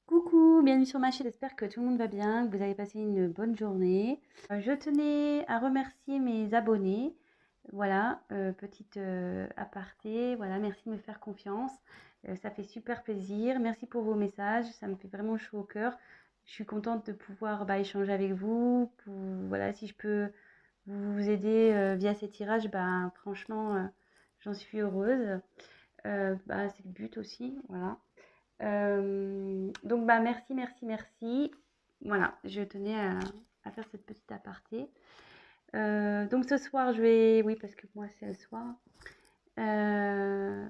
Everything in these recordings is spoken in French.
Coucou, bienvenue sur ma chaîne, j'espère que tout le monde va bien, que vous avez passé une bonne journée. Je tenais à remercier mes abonnés. Voilà, petite aparté, voilà, merci de me faire confiance. Ça fait super plaisir. Merci pour vos messages, ça me fait vraiment chaud au cœur. Je suis contente de pouvoir échanger avec vous. Voilà, si je peux vous aider via ces tirages, franchement, j'en suis heureuse. C'est le but aussi, voilà. Donc merci, merci, merci. Voilà, je tenais à faire cette petite aparté. Donc ce soir, oui, parce que moi c'est le soir. Je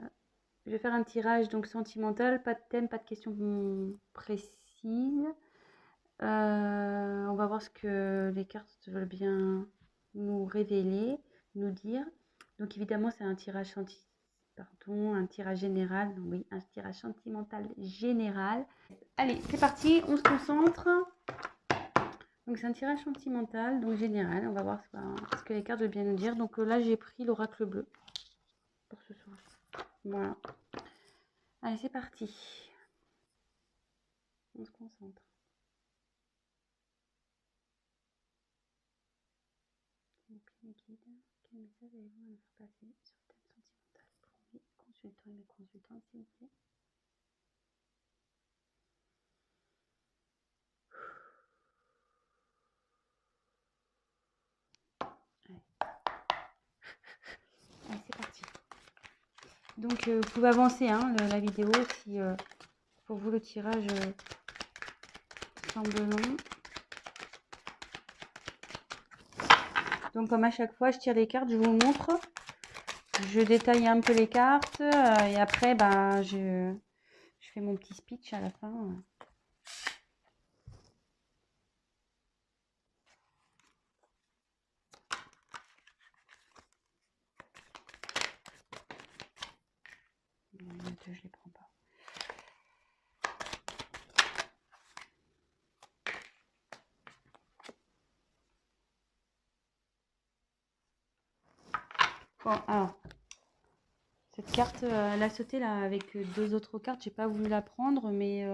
vais faire un tirage donc sentimental, pas de thème, pas de questions précises. On va voir ce que les cartes veulent bien nous révéler, nous dire. Donc évidemment, c'est un tirage un tirage général. Oui, un tirage sentimental général. Allez, c'est parti, on se concentre. Donc c'est un tirage sentimental, donc général. On va voir ce que les cartes veulent bien nous dire. Donc là, j'ai pris l'oracle bleu pour ce soir. Voilà. Allez, c'est parti. On se concentre. Quel message allez-vous nous faire passer sur le thème sentimental pour mes consultants et mes consultantes, s'il vous plaît? Allez, allez c'est parti. Donc vous pouvez avancer la vidéo si pour vous le tirage semble long. Donc comme à chaque fois, je tire les cartes, je vous montre. Je détaille un peu les cartes et après, je fais mon petit speech à la fin. Je les prends pas. Bon, alors, cette carte, elle a sauté là avec deux autres cartes. J'ai pas voulu la prendre, mais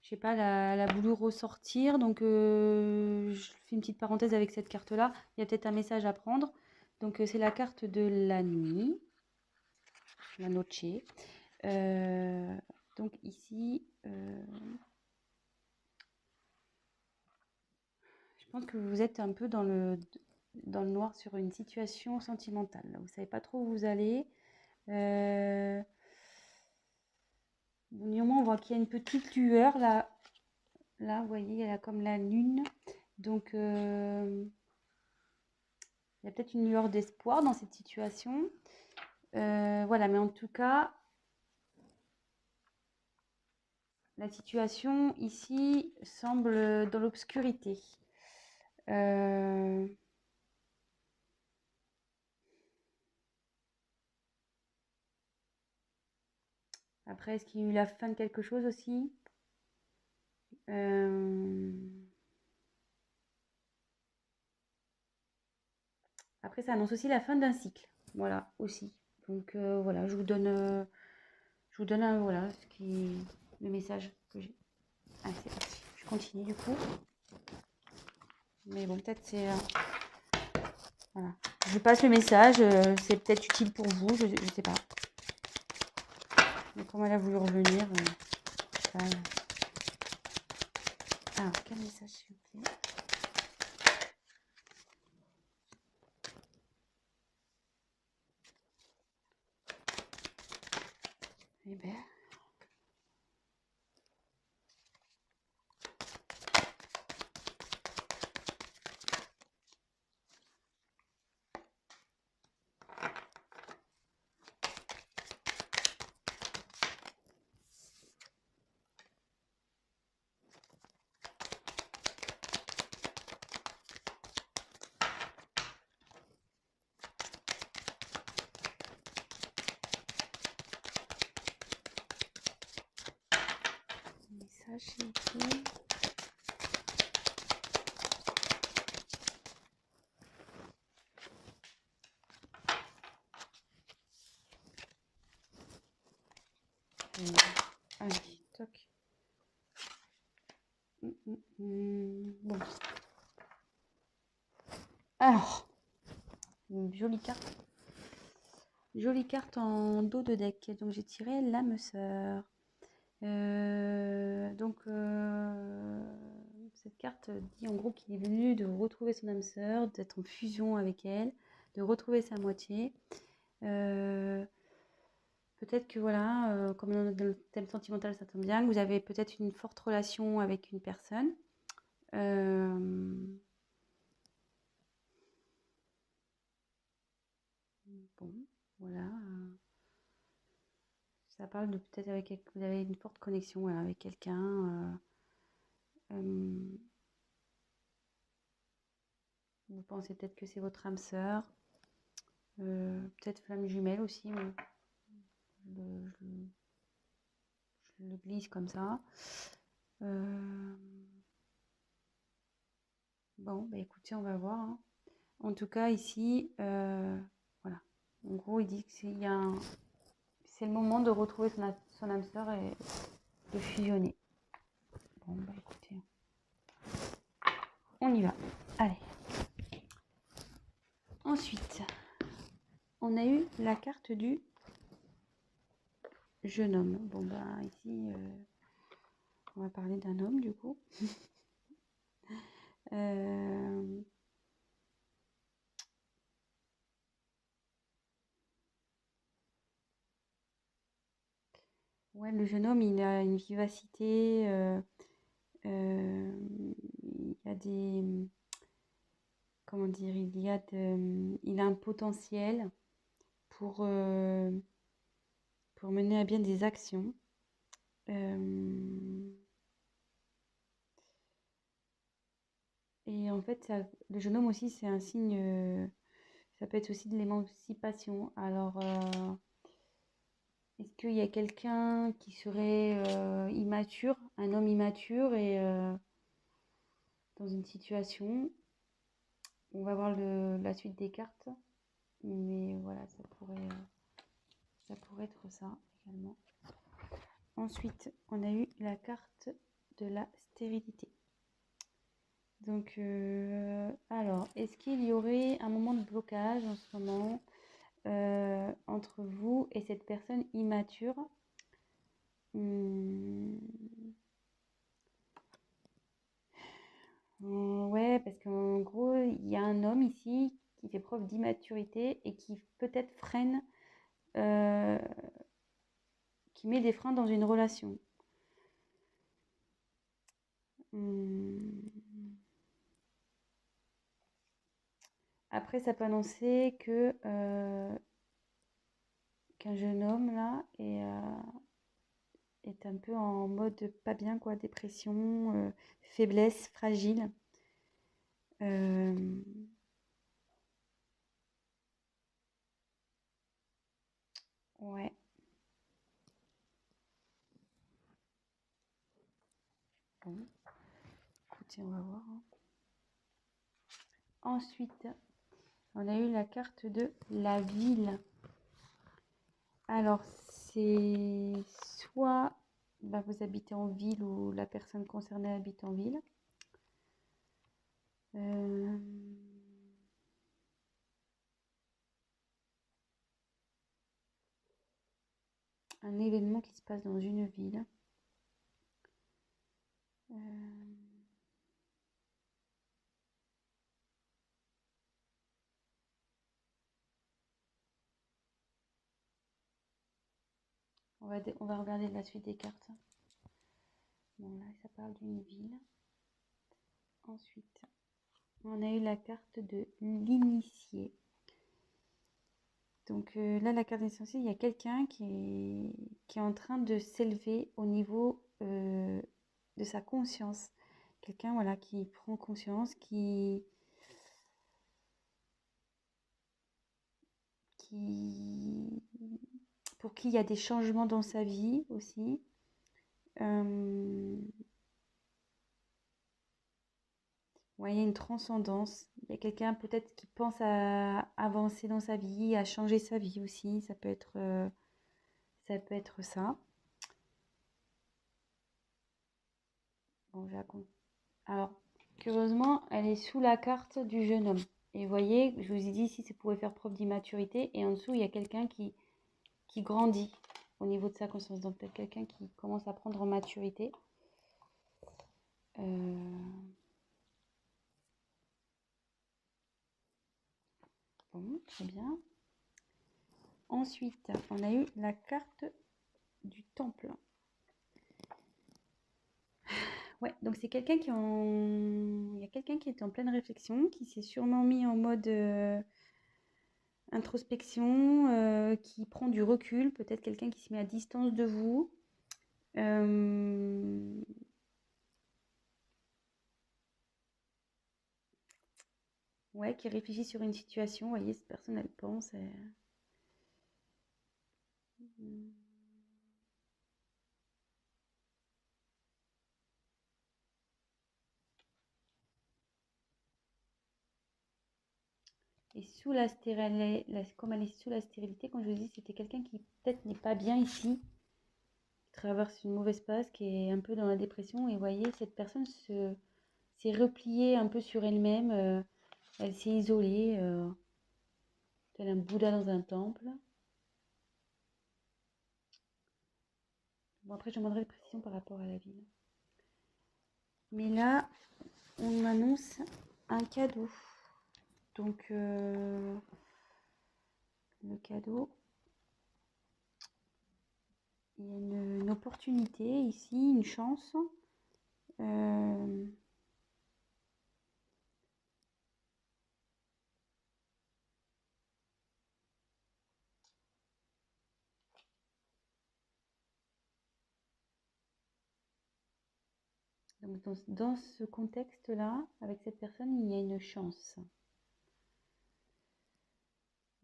je sais pas, elle a voulu ressortir. Donc, je fais une petite parenthèse avec cette carte-là. Il y a peut-être un message à prendre. Donc, c'est la carte de la nuit, la noche. Donc, ici, je pense que vous êtes un peu dans le noir sur une situation sentimentale. Vous ne savez pas trop où vous allez. Néanmoins, on voit qu'il y a une petite lueur là. Là, vous voyez, elle a comme la lune. Donc, il y a peut-être une lueur d'espoir dans cette situation. Voilà, mais en tout cas, la situation ici semble dans l'obscurité. Après, est-ce qu'il y a eu la fin de quelque chose aussi? Après, ça annonce aussi la fin d'un cycle. Voilà, aussi. Donc, voilà, je vous donne voilà, le message que j'ai. Allez, c'est parti. Je continue du coup. Mais bon, peut-être c'est... voilà. Je passe le message. C'est peut-être utile pour vous. Je sais pas. Mais comme elle a voulu revenir... alors, quel message s'il vous plaît? Eh bien... message s'il vous plaît. Allez, toc. Bon. Alors, une jolie carte. Jolie carte en dos de deck. Donc j'ai tiré l'âme sœur. Cette carte dit en gros qu'il est venu de retrouver son âme sœur, d'être en fusion avec elle, de retrouver sa moitié. Peut-être que voilà, comme dans le thème sentimental, ça tombe bien, que vous avez peut-être une forte relation avec une personne. Bon, voilà. Ça parle de peut-être avec vous avez une forte connexion voilà, avec quelqu'un. Vous pensez peut-être que c'est votre âme sœur. Peut-être flamme jumelle aussi. Je le glisse comme ça. Bon, bah écoutez, on va voir. Hein. En tout cas, ici, voilà. En gros, il dit que c'est le moment de retrouver son âme sœur et de fusionner. Bon, bah écoutez, on y va. Allez. Ensuite, on a eu la carte du jeune homme. Bon, bah ici, on va parler d'un homme du coup. Ouais, le jeune homme, il a une vivacité, il y a des, comment dire, il a un potentiel pour mener à bien des actions. Et en fait, le jeune homme aussi, c'est un signe, ça peut être aussi de l'émancipation. Alors, est-ce qu'il y a quelqu'un qui serait immature, un homme immature et dans une situation, on va voir la suite des cartes, mais voilà, ça pourrait être ça également. Ensuite, on a eu la carte de la stérilité. Donc, alors, est-ce qu'il y aurait un moment de blocage en ce moment entre vous et cette personne immature? Ouais, parce qu'en gros, il y a un homme ici qui fait preuve d'immaturité et qui peut-être freine, qui met des freins dans une relation. Après, ça peut annoncer qu'un jeune homme là est un peu en mode pas bien, quoi, dépression, faiblesse, fragile. Ouais. Bon. Écoutez, on va voir. Hein. Ensuite, on a eu la carte de la ville. Alors, c'est soit bah, vous habitez en ville ou la personne concernée habite en ville. Un événement qui se passe dans une ville. On va regarder la suite des cartes. Bon, là, ça parle d'une ville. Ensuite, on a eu la carte de l'initié. Donc là, la carte essentielle, il y a quelqu'un qui est en train de s'élever au niveau de sa conscience. Quelqu'un voilà, qui prend conscience, pour qui il y a des changements dans sa vie aussi. Ouais, il y a une transcendance. Il y a quelqu'un peut-être qui pense à avancer dans sa vie, à changer sa vie aussi. Ça peut être ça. Bon, alors, curieusement, elle est sous la carte du jeune homme. Et vous voyez, je vous ai dit ici, ça pouvait faire preuve d'immaturité. Et en dessous, il y a quelqu'un qui grandit au niveau de sa conscience. Donc, peut-être quelqu'un qui commence à prendre en maturité. Bon, très bien. Ensuite, on a eu la carte du temple. Ouais, donc c'est quelqu'un il y a quelqu'un qui est en pleine réflexion, qui s'est sûrement mis en mode introspection, qui prend du recul, peut-être quelqu'un qui se met à distance de vous. Ouais, qui réfléchit sur une situation. Vous voyez, cette personne, elle pense. Et sous comme elle est sous la stérilité, comme je vous dis, c'était quelqu'un qui peut-être n'est pas bien ici, qui traverse une mauvaise passe, qui est un peu dans la dépression. Et vous voyez, cette personne s'est repliée un peu sur elle-même. Elle s'est isolée, tel un Bouddha dans un temple. Bon, après, je demanderai des précisions par rapport à la ville. Mais là, on m'annonce un cadeau. Donc, le cadeau, il y a une opportunité ici, une chance. Donc, dans ce contexte-là, avec cette personne, il y a une chance.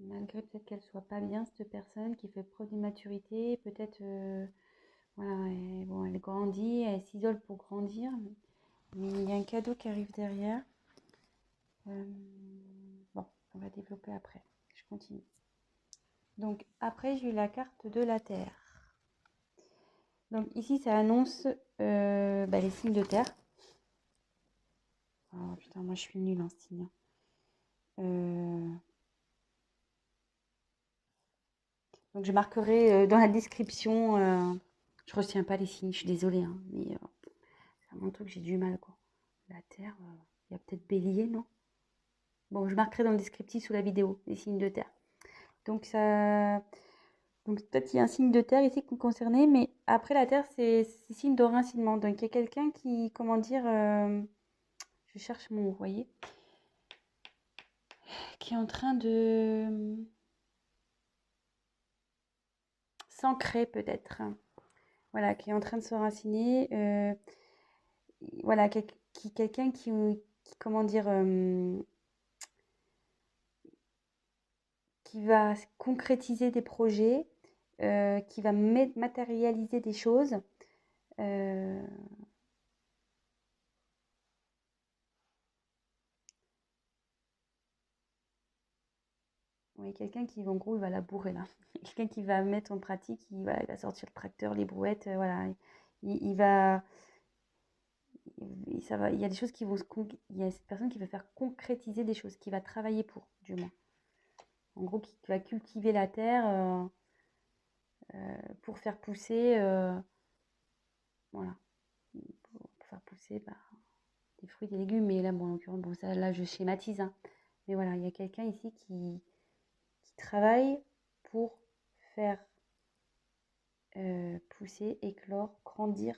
Malgré peut-être qu'elle soit pas bien, cette personne qui fait preuve d'immaturité, peut-être, voilà, elle grandit, elle s'isole pour grandir, mais il y a un cadeau qui arrive derrière. Bon, on va développer après. Je continue. Donc après, j'ai eu la carte de la Terre. Donc ici, ça annonce les signes de terre. Oh putain, moi je suis nulle en signe. Donc je marquerai dans la description. Je retiens pas les signes, je suis désolée, hein, mais c'est mon truc, j'ai du mal quoi. La Terre, il y a peut-être Bélier, non? Bon, je marquerai dans le descriptif sous la vidéo les signes de terre. Donc peut-être il y a un signe de terre ici qui est concerné, mais après la terre, c'est signe de rincinement. Donc il y a quelqu'un qui, comment dire, je cherche mon mot, vous voyez, qui est en train de s'ancrer peut-être. Voilà, qui est en train de se raciner. Voilà, quelqu'un qui, comment dire, qui va concrétiser des projets, qui va matérialiser des choses. Oui, quelqu'un qui, en gros, il va la bourrer là. Quelqu'un qui va mettre en pratique, il va sortir le tracteur, les brouettes, voilà. Il va, ça va, il y a des choses qui vont il y a cette personne qui va faire concrétiser des choses, qui va travailler pour, du moins. En gros, qui va cultiver la terre pour faire pousser, voilà, pour faire pousser des fruits, des légumes. Mais là, bon, en l'occurrence, bon, ça, là, je schématise, hein. Mais voilà, il y a quelqu'un ici qui travaille pour faire pousser, éclore, grandir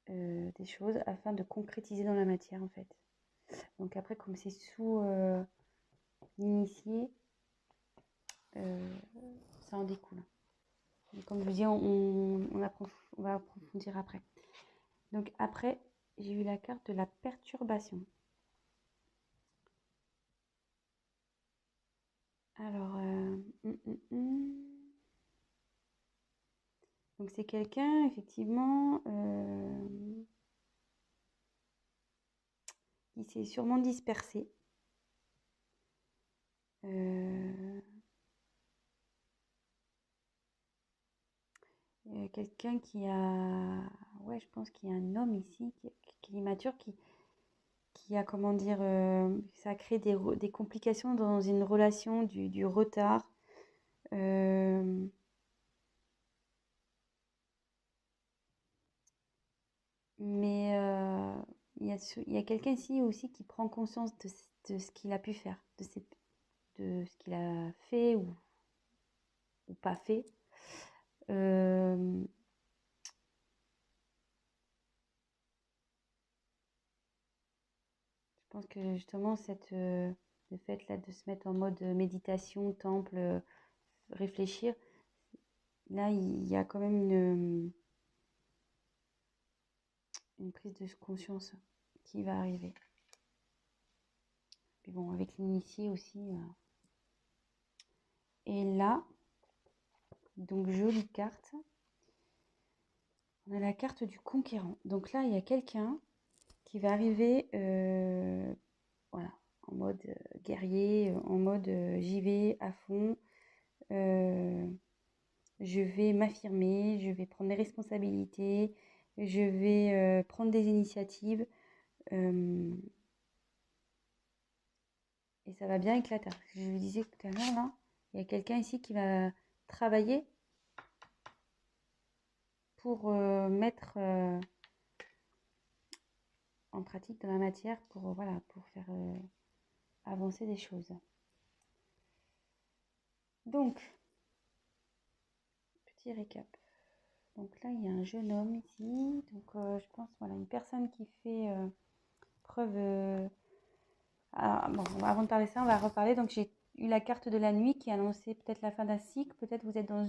des choses afin de concrétiser dans la matière en fait. Donc après, comme c'est sous l'initié, ça en découle. Et comme je vous dis, on va approfondir après. Donc après, j'ai eu la carte de la perturbation. Alors, donc c'est quelqu'un effectivement qui s'est sûrement dispersé. Quelqu'un qui a, ouais, je pense qu'il y a un homme ici qui est immature, qui a, comment dire, ça crée des complications dans une relation, du retard. Euh, mais il y a quelqu'un ici aussi qui prend conscience de ce qu'il a pu faire, de ce qu'il a fait ou pas fait. Euh, je pense que justement, le fait là de se mettre en mode méditation, temple, réfléchir, là, il y a quand même une prise de conscience qui va arriver. Puis bon, avec l'initié aussi. Et là, donc jolie carte. On a la carte du conquérant. Donc là, il y a quelqu'un qui va arriver voilà, en mode guerrier, en mode j'y vais à fond, je vais m'affirmer, je vais prendre des responsabilités, je vais prendre des initiatives et ça va bien éclater. Je vous disais tout à l'heure, là, il y a quelqu'un ici qui va travailler pour mettre en pratique de la matière pour, voilà, pour faire avancer des choses. Donc, petit récap. Donc là, il y a un jeune homme ici. Donc, je pense, voilà, une personne qui fait preuve... bon, avant de parler de ça, on va reparler. Donc, j'ai eu la carte de la nuit qui annonçait peut-être la fin d'un cycle. Peut-être vous êtes dans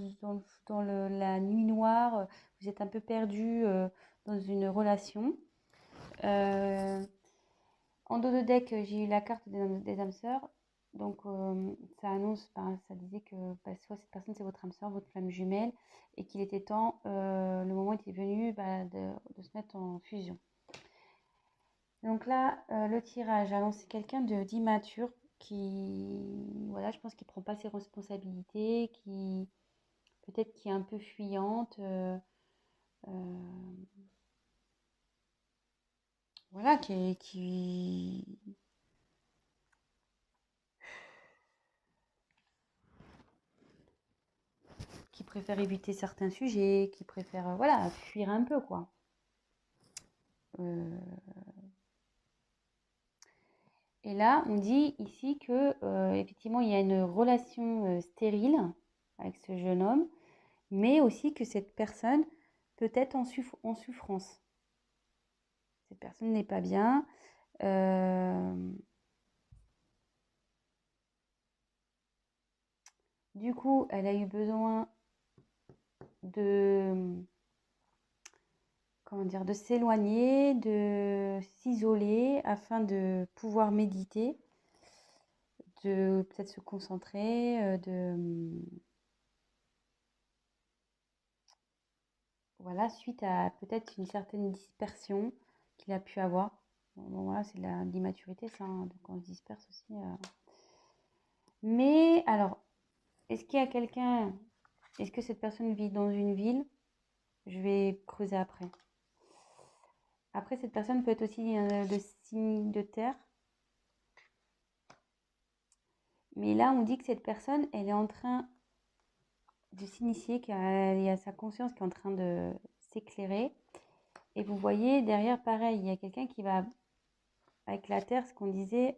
la nuit noire. Vous êtes un peu perdu dans une relation. En dos de deck, j'ai eu la carte des âmes sœurs. Donc, ça annonce, ça disait que soit cette personne, c'est votre âme sœur, votre flamme jumelle, et qu'il était temps, le moment était venu de se mettre en fusion. Donc là, le tirage annonce quelqu'un d'immature voilà, je pense qu'il ne prend pas ses responsabilités, peut-être qui est un peu fuyante, voilà, qui préfère éviter certains sujets, qui préfère, voilà, fuir un peu, quoi. Et là, on dit ici que effectivement, il y a une relation stérile avec ce jeune homme, mais aussi que cette personne peut être en souffrance. Cette personne n'est pas bien. Du coup, elle a eu besoin de, comment dire, de s'éloigner, de s'isoler afin de pouvoir méditer, de peut-être se concentrer, voilà, suite à peut-être une certaine dispersion qu'il a pu avoir. Bon, voilà, c'est de l'immaturité, ça, hein, donc on se disperse aussi. Mais alors, est-ce qu'il y a quelqu'un, est-ce que cette personne vit dans une ville? Je vais creuser après. Après, cette personne peut être aussi de signe de terre. Mais là, on dit que cette personne, elle est en train de s'initier, qu'il y a sa conscience qui est en train de s'éclairer. Et vous voyez, derrière, pareil, il y a quelqu'un qui va, avec la terre, ce qu'on disait,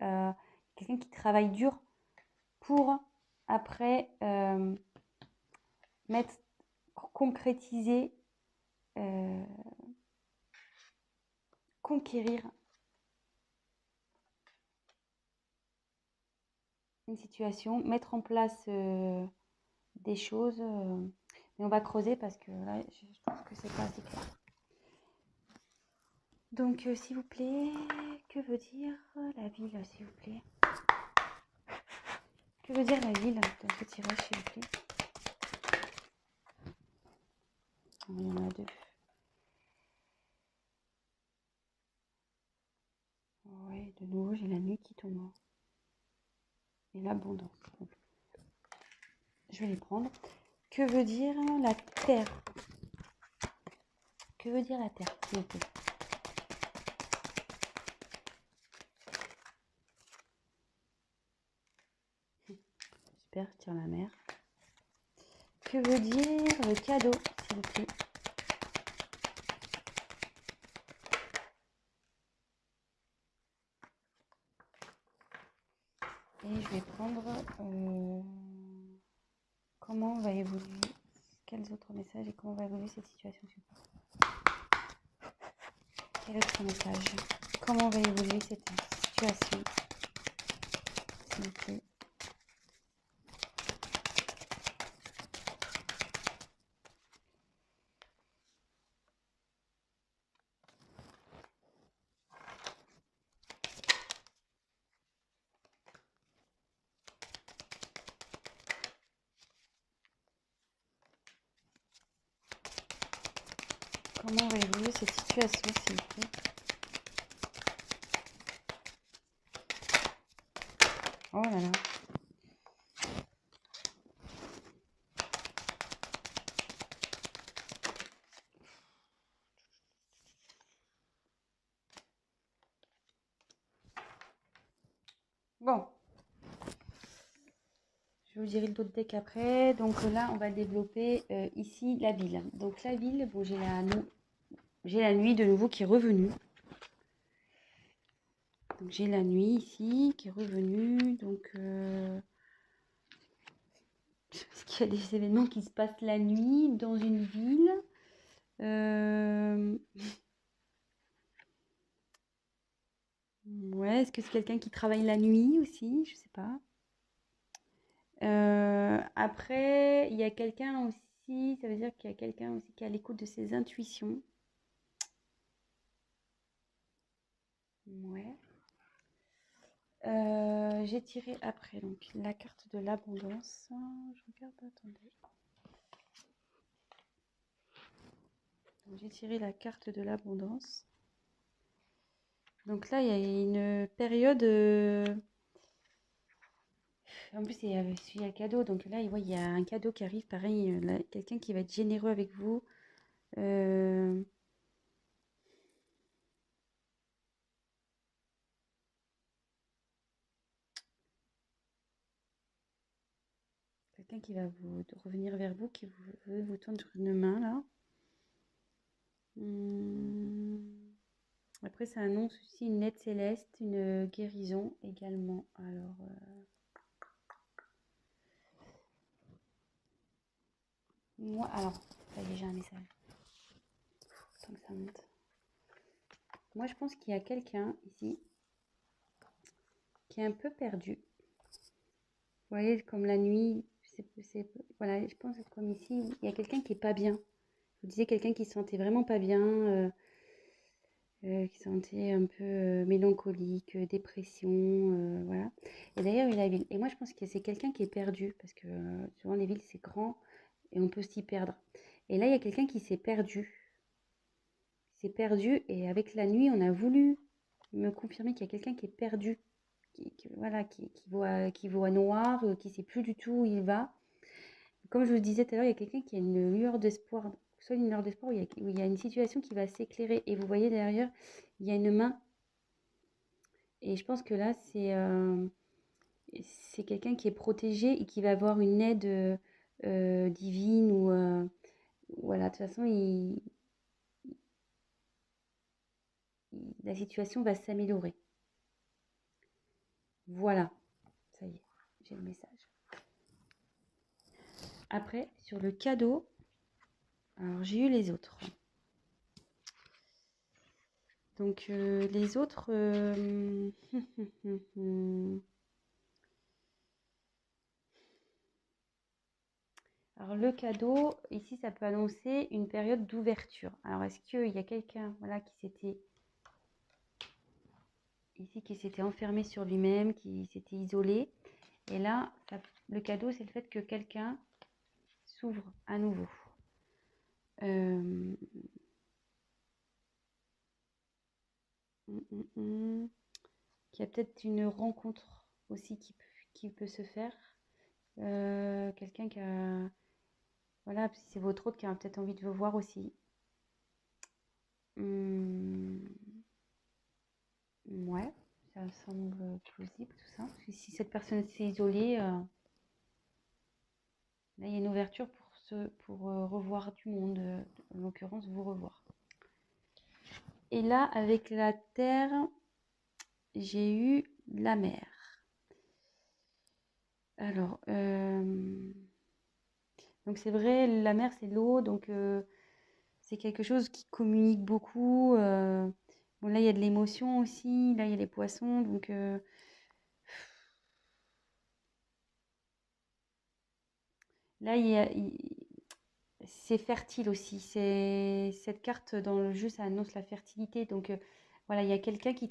quelqu'un qui travaille dur pour, après, concrétiser, conquérir une situation, mettre en place des choses. Mais on va creuser parce que là, je pense que c'est pas assez clair. Donc, s'il vous plaît, que veut dire la ville, s'il vous plaît? Que veut dire la ville dans ce tirage, s'il vous plaît? Il y en a deux. Ouais, de nouveau, j'ai la nuit qui tombe. Et l'abondance. Je vais les prendre. Que veut dire la terre? Que veut dire la Terre, s'il vous plaît? Super, je tire la mer. Que veut dire le cadeau, s'il vous plaît? Et je vais prendre comment va évoluer, quels autres messages et comment va évoluer cette situation. Quel autre message? Comment va évoluer cette situation, s'il vous plaît? Comment va évoluer cette situation, s'il vous plaît? Oh là là. Bon. Je vous dirai d'autres decks après. Donc là, on va développer ici la ville. Donc la ville, bon, j'ai la nuit de nouveau qui est revenue. Donc j'ai la nuit ici qui est revenue. Donc est-ce qu'il y a des événements qui se passent la nuit dans une ville? Ouais, est-ce que c'est quelqu'un qui travaille la nuit aussi? Je sais pas. Après, il y a quelqu'un aussi, ça veut dire qu'il y a quelqu'un aussi qui est à l'écoute de ses intuitions. Ouais. J'ai tiré après donc la carte de l'abondance. Je regarde, attendez. J'ai tiré la carte de l'abondance. Donc là, il y a une période. En plus, il y a cadeau. Donc là, il y a un cadeau qui arrive. Pareil, quelqu'un qui va être généreux avec vous. Quelqu'un qui va vous revenir vers vous, qui veut vous tendre une main là. Après, ça annonce aussi une aide céleste, une guérison également. Alors, moi, alors, ça y est, j'ai un message. Tant que ça monte. Moi, je pense qu'il y a quelqu'un ici qui est un peu perdu. Vous voyez, comme la nuit, voilà, je pense que comme ici, il y a quelqu'un qui est pas bien. Je vous disais quelqu'un qui se sentait vraiment pas bien, qui se sentait un peu mélancolique, dépression, voilà. Et d'ailleurs, il y a la ville. Et moi, je pense que c'est quelqu'un qui est perdu, parce que souvent les villes, c'est grand et on peut s'y perdre. Et là, il y a quelqu'un qui s'est perdu. Il s'est perdu et avec la nuit, on a voulu me confirmer qu'il y a quelqu'un qui est perdu, voilà, qui voit noir, qui ne sait plus du tout où il va. Comme je vous le disais tout à l'heure, il y a quelqu'un qui a une lueur d'espoir, soit une lueur d'espoir où il y a une situation qui va s'éclairer. Et vous voyez derrière, il y a une main. Et je pense que là, c'est quelqu'un qui est protégé et qui va avoir une aide divine ou voilà, de toute façon, la situation va s'améliorer. Voilà, ça y est, j'ai le message. Après, sur le cadeau, alors j'ai eu les autres. Donc les autres, alors le cadeau, ici, ça peut annoncer une période d'ouverture. Alors est-ce qu'il y a quelqu'un, voilà, qui s'était enfermé sur lui-même, qui s'était isolé? Et là, le cadeau, c'est le fait que quelqu'un s'ouvre à nouveau. Qu'il y a peut-être une rencontre aussi qui peut se faire. Quelqu'un qui a... Voilà, si c'est votre autre qui a peut-être envie de vous voir aussi. Ouais, ça me semble plausible tout ça. Parce que si cette personne s'est isolée, là il y a une ouverture pour revoir du monde, en l'occurrence vous revoir. Et là, avec la terre, j'ai eu la mer. Alors, donc c'est vrai, la mer c'est l'eau, donc c'est quelque chose qui communique beaucoup. Bon, là il y a de l'émotion aussi, là il y a les poissons, donc là c'est fertile aussi. Cette carte dans le jeu, ça annonce la fertilité. Donc voilà, il y a quelqu'un euh, qui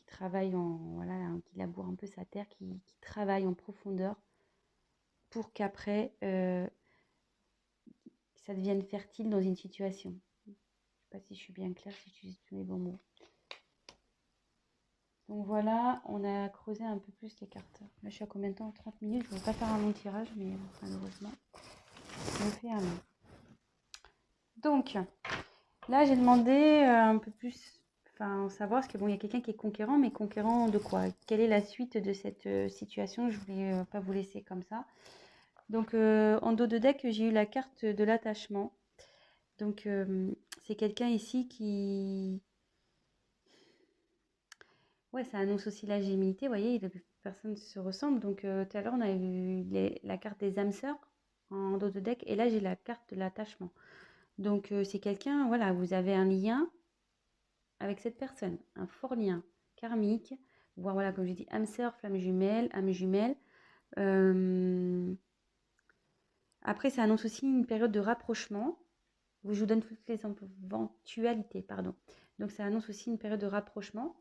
travaille voilà, hein, qui laboure un peu sa terre, qui travaille en profondeur pour qu'après ça devienne fertile dans une situation. Je ne sais pas si je suis bien claire, si j'utilise tous les bons mots. Donc voilà, on a creusé un peu plus les cartes. Là, je suis à combien de temps? 30 minutes. Je ne vais pas faire un long tirage, mais malheureusement, je me fais un long. Donc, là, j'ai demandé un peu plus, enfin, savoir, parce que bon, il y a quelqu'un qui est conquérant, mais conquérant de quoi? Quelle est la suite de cette situation? Je voulais pas vous laisser comme ça. Donc, en dos de deck, j'ai eu la carte de l'attachement. Donc, c'est quelqu'un ici qui... Ouais, ça annonce aussi la gémilité. Vous voyez, les personnes se ressemblent. Donc, tout à l'heure, on a eu la carte des âmes sœurs en dos de deck. Et là, j'ai la carte de l'attachement. Donc, c'est quelqu'un, voilà, vous avez un lien avec cette personne, un fort lien karmique, voire voilà, comme je dis, âme sœur, flamme jumelle, âme jumelle. Après, ça annonce aussi une période de rapprochement. Je vous donne toutes les éventualités, pardon. Donc, ça annonce aussi une période de rapprochement,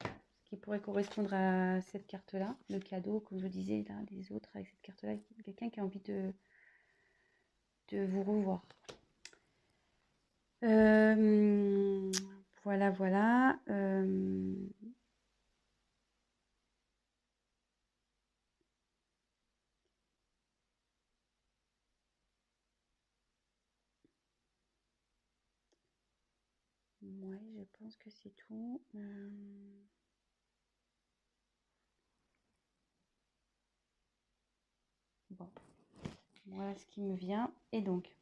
ce qui pourrait correspondre à cette carte-là, le cadeau, comme je vous disais, là, les autres, avec cette carte-là, quelqu'un qui a envie de vous revoir. Voilà, voilà. Ouais, je pense que c'est tout. Bon, voilà ce qui me vient. Et donc,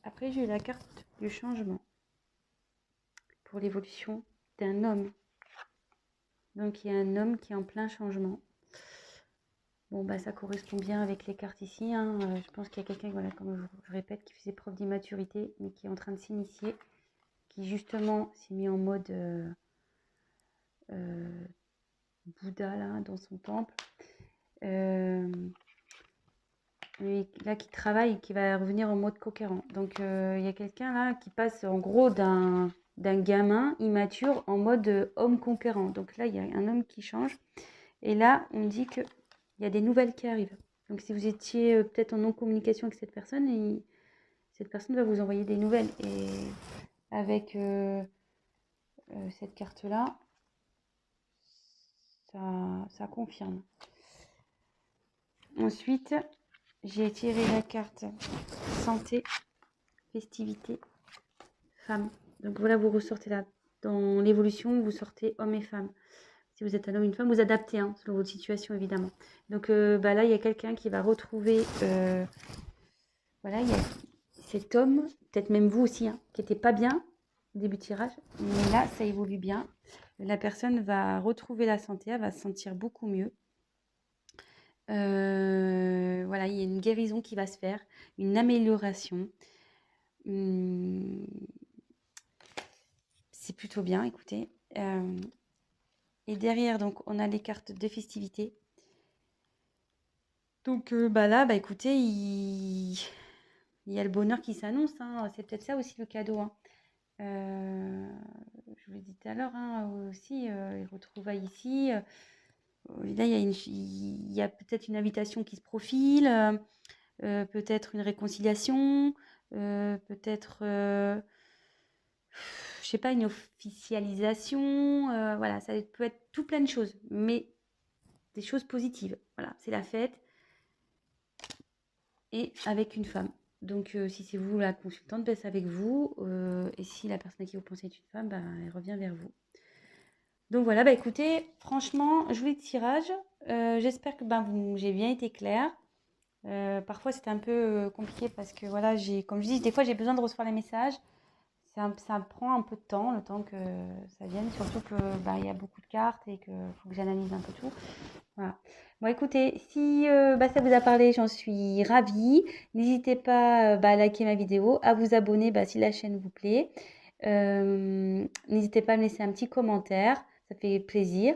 après, j'ai eu la carte du changement pour l'évolution d'un homme. Donc, il y a un homme qui est en plein changement. Bon, bah, ça correspond bien avec les cartes ici, hein. Je pense qu'il y a quelqu'un, voilà, comme je répète, qui faisait preuve d'immaturité, mais qui est en train de s'initier, qui justement s'est mis en mode Bouddha, là, dans son temple. Et là, qui travaille, qui va revenir en mode conquérant. Donc, il y a quelqu'un là qui passe en gros d'un gamin immature en mode homme conquérant. Donc là, il y a un homme qui change. Et là, on me dit qu'il y a des nouvelles qui arrivent. Donc, si vous étiez peut-être en non-communication avec cette personne, cette personne va vous envoyer des nouvelles. Et avec cette carte-là, ça confirme. Ensuite, j'ai tiré la carte santé, festivité, femme. Donc voilà, vous ressortez là. Dans l'évolution, vous sortez homme et femme. Si vous êtes un homme, une femme, vous adaptez, hein, selon votre situation, évidemment. Donc bah là, il y a quelqu'un qui va retrouver... voilà, il y a cet homme, peut-être même vous aussi, hein, qui n'était pas bien au début de tirage. Mais là, ça évolue bien. La personne va retrouver la santé, elle va se sentir beaucoup mieux. Voilà, il y a une guérison qui va se faire, une amélioration. C'est plutôt bien, écoutez. Et derrière, donc, on a les cartes de festivité. Donc, bah là, bah écoutez, il y a le bonheur qui s'annonce, hein. C'est peut-être ça aussi le cadeau, hein. Je vous l'ai dit tout à l'heure, hein, aussi, les retrouvailles ici. Là, il y a peut-être une invitation qui se profile, peut-être une réconciliation, peut-être, je sais pas, une officialisation. Voilà, ça peut être tout plein de choses, mais des choses positives. Voilà, c'est la fête et avec une femme. Donc, si c'est vous la consultante, ben, c'est avec vous. Et si la personne à qui vous pensez est une femme, ben, elle revient vers vous. Donc voilà, bah écoutez, franchement, joli tirage. J'espère que ben, j'ai bien été claire. Parfois, c'était un peu compliqué parce que voilà, comme je dis, des fois, j'ai besoin de recevoir les messages. Ça prend un peu de temps, le temps que ça vienne, surtout que bah, il y a beaucoup de cartes et qu'il faut que j'analyse un peu tout. Voilà. Bon, écoutez, si bah, ça vous a parlé, j'en suis ravie. N'hésitez pas bah, à liker ma vidéo, à vous abonner bah, si la chaîne vous plaît. N'hésitez pas à me laisser un petit commentaire, ça fait plaisir.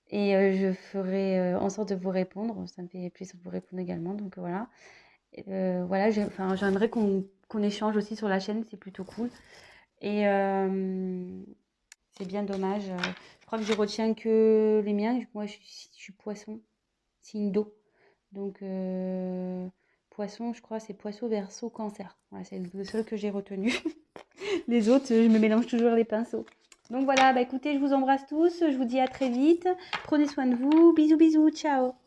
Et je ferai en sorte de vous répondre. Ça me fait plaisir de vous répondre également. Donc voilà. Voilà, j'aimerais qu'on échange aussi sur la chaîne, c'est plutôt cool. Et c'est bien dommage. Je crois que je retiens que les miens. Moi, je suis poisson, signe d'eau. Donc, poisson, je crois, c'est poisson, verseau, cancer. Voilà, c'est le seul que j'ai retenu. Les autres, je me mélange toujours les pinceaux. Donc voilà, bah écoutez, je vous embrasse tous. Je vous dis à très vite. Prenez soin de vous. Bisous, bisous. Ciao.